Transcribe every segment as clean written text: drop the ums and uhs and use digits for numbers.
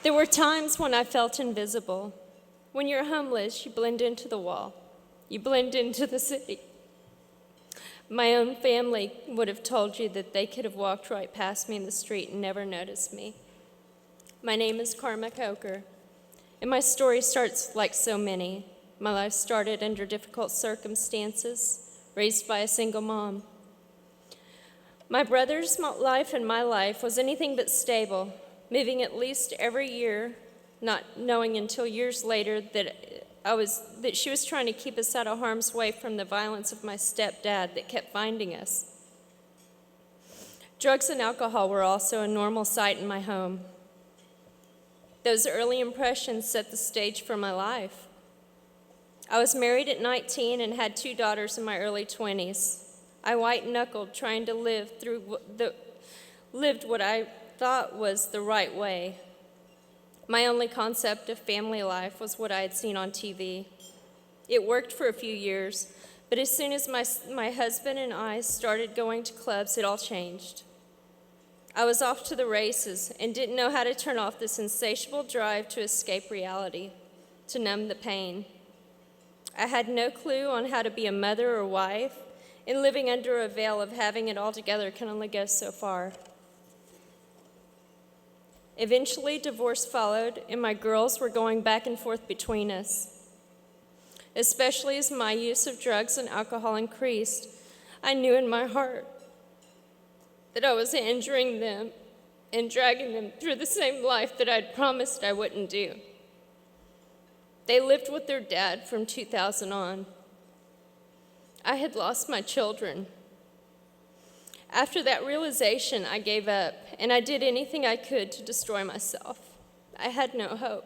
There were times when I felt invisible. When you're homeless, you blend into the wall. You blend into the city. My own family would have told you that they could have walked right past me in the street and never noticed me. My name is Karma Coker, and my story starts like so many. My life started under difficult circumstances, raised by a single mom. My brother's life and my life was anything but stable, moving at least every year, not knowing until years later that she was trying to keep us out of harm's way from the violence of my stepdad that kept finding us. Drugs and alcohol were also a normal sight in my home. Those early impressions set the stage for my life. I was married at 19 and had 2 daughters in my early 20s. I white-knuckled trying to lived what I thought was the right way. My only concept of family life was what I had seen on TV. It worked for a few years, but as soon as my husband and I started going to clubs, it all changed. I was off to the races and didn't know how to turn off this insatiable drive to escape reality, to numb the pain. I had no clue on how to be a mother or wife, and living under a veil of having it all together can only go so far. Eventually, divorce followed, and my girls were going back and forth between us. Especially as my use of drugs and alcohol increased, I knew in my heart that I was injuring them and dragging them through the same life that I'd promised I wouldn't do. They lived with their dad from 2000 on. I had lost my children. After that realization, I gave up, and I did anything I could to destroy myself. I had no hope.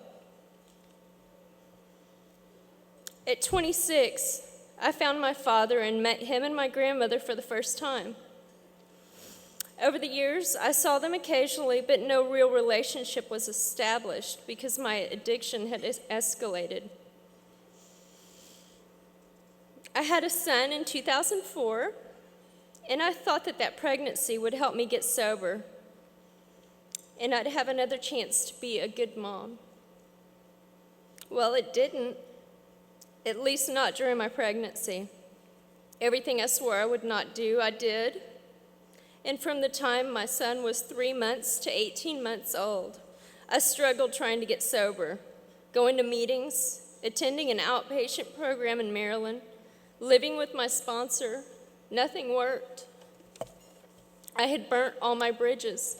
At 26, I found my father and met him and my grandmother for the first time. Over the years, I saw them occasionally, but no real relationship was established because my addiction had escalated. I had a son in 2004, and I thought that pregnancy would help me get sober, and I'd have another chance to be a good mom. Well, it didn't, at least not during my pregnancy. Everything I swore I would not do, I did. And from the time my son was 3 months to 18 months old, I struggled trying to get sober, going to meetings, attending an outpatient program in Maryland, living with my sponsor. Nothing worked. I had burnt all my bridges.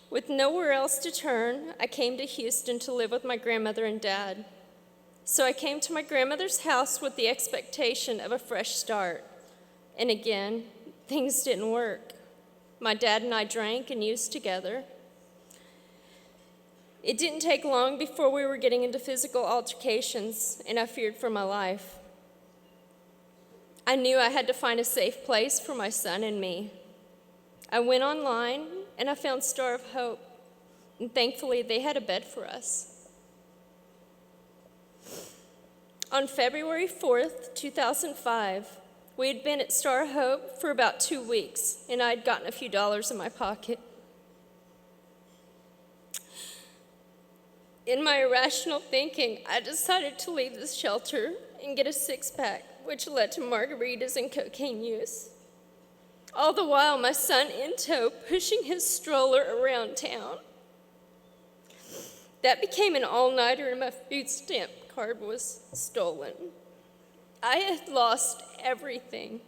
With nowhere else to turn, I came to Houston to live with my grandmother and dad. So I came to my grandmother's house with the expectation of a fresh start. And again, things didn't work. My dad and I drank and used together. It didn't take long before we were getting into physical altercations, and I feared for my life. I knew I had to find a safe place for my son and me. I went online, and I found Star of Hope, and thankfully they had a bed for us. On February 4th, 2005, we had been at Star of Hope for about 2 weeks, and I'd gotten a few dollars in my pocket. In my irrational thinking, I decided to leave the shelter and get a six-pack, which led to margaritas and cocaine use. All the while, my son in tow, pushing his stroller around town. That became an all-nighter, and my food stamp card was stolen. I had lost everything.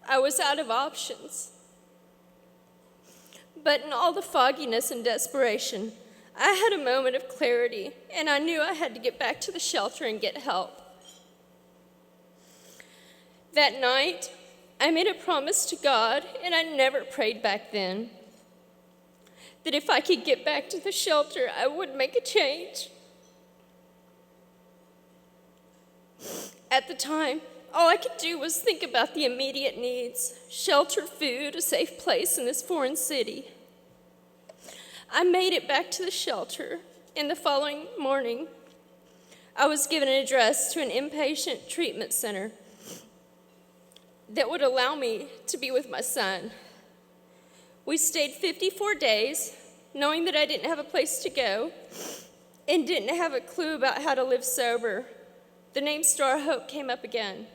I was out of options. But in all the fogginess and desperation, I had a moment of clarity, and I knew I had to get back to the shelter and get help. That night, I made a promise to God, and I never prayed back then, that if I could get back to the shelter, I would make a change. At the time, all I could do was think about the immediate needs: shelter, food, a safe place in this foreign city. I made it back to the shelter, and the following morning, I was given an address to an inpatient treatment center that would allow me to be with my son. We stayed 54 days, knowing that I didn't have a place to go and didn't have a clue about how to live sober, the name Star of Hope came up again.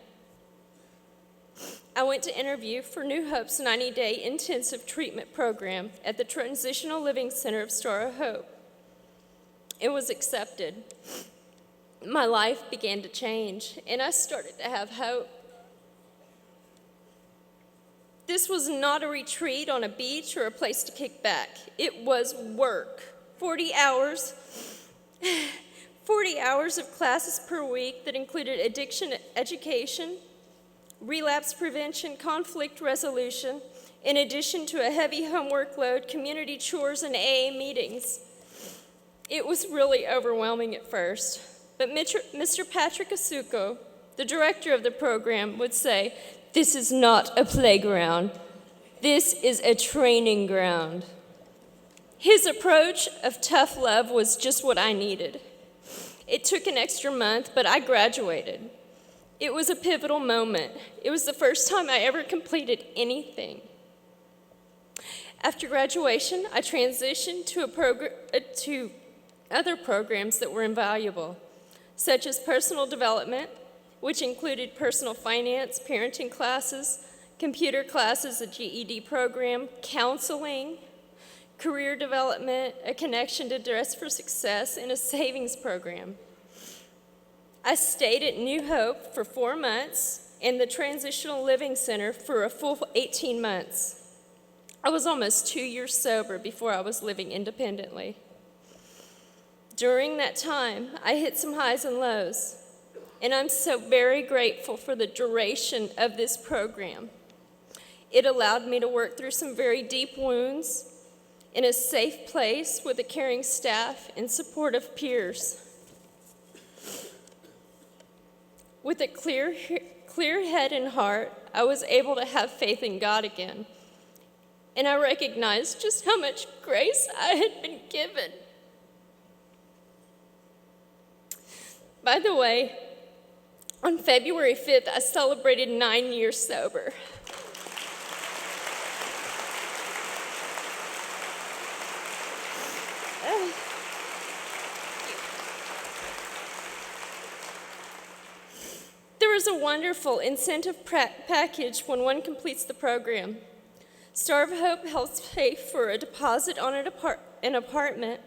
I went to interview for New Hope's 90-day intensive treatment program at the Transitional Living Center of Star of Hope. It was accepted. My life began to change, and I started to have hope. This was not a retreat on a beach or a place to kick back. It was work. 40 hours of classes per week that included addiction education, relapse prevention, conflict resolution, in addition to a heavy homework load, community chores, and AA meetings. It was really overwhelming at first, but Mr. Patrick Asuko, the director of the program, would say, "This is not a playground. This is a training ground." His approach of tough love was just what I needed. It took an extra month, but I graduated. It was a pivotal moment. It was the first time I ever completed anything. After graduation, I transitioned to other programs that were invaluable, such as personal development, which included personal finance, parenting classes, computer classes, a GED program, counseling, career development, a connection to Dress for Success, and a savings program. I stayed at New Hope for 4 months and the Transitional Living Center for a full 18 months. I was almost 2 years sober before I was living independently. During that time, I hit some highs and lows, and I'm so very grateful for the duration of this program. It allowed me to work through some very deep wounds in a safe place with a caring staff and supportive peers. With a clear head and heart, I was able to have faith in God again, and I recognized just how much grace I had been given. By the way, on February 5th, I celebrated 9 years sober. There is a wonderful incentive package when one completes the program. Star of Hope helps pay for a deposit on an apartment.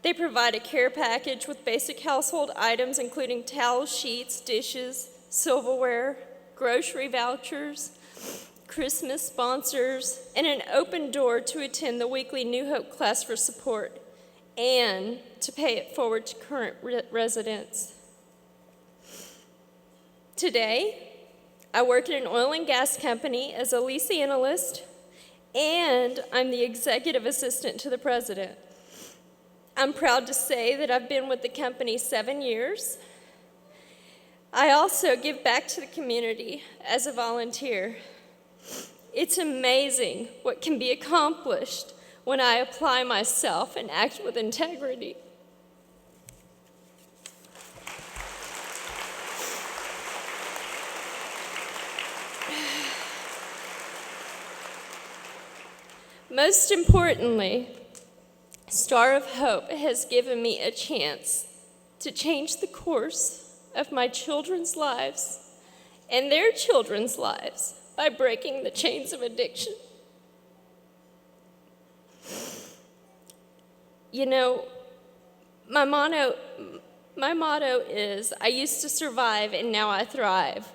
They provide a care package with basic household items including towels, sheets, dishes, silverware, grocery vouchers, Christmas sponsors, and an open door to attend the weekly New Hope class for support and to pay it forward to current residents. Today, I work at an oil and gas company as a lease analyst, and I'm the executive assistant to the president. I'm proud to say that I've been with the company 7 years. I also give back to the community as a volunteer. It's amazing what can be accomplished when I apply myself and act with integrity. Most importantly, Star of Hope has given me a chance to change the course of my children's lives and their children's lives by breaking the chains of addiction. You know, my motto is, I used to survive and now I thrive.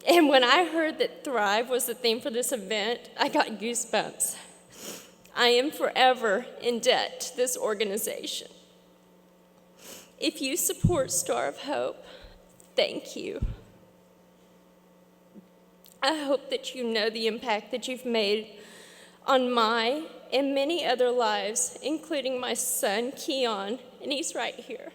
And when I heard that thrive was the theme for this event, I got goosebumps. I am forever in debt to this organization. If you support Star of Hope, thank you. I hope that you know the impact that you've made on my and many other lives, including my son, Keon, and he's right here.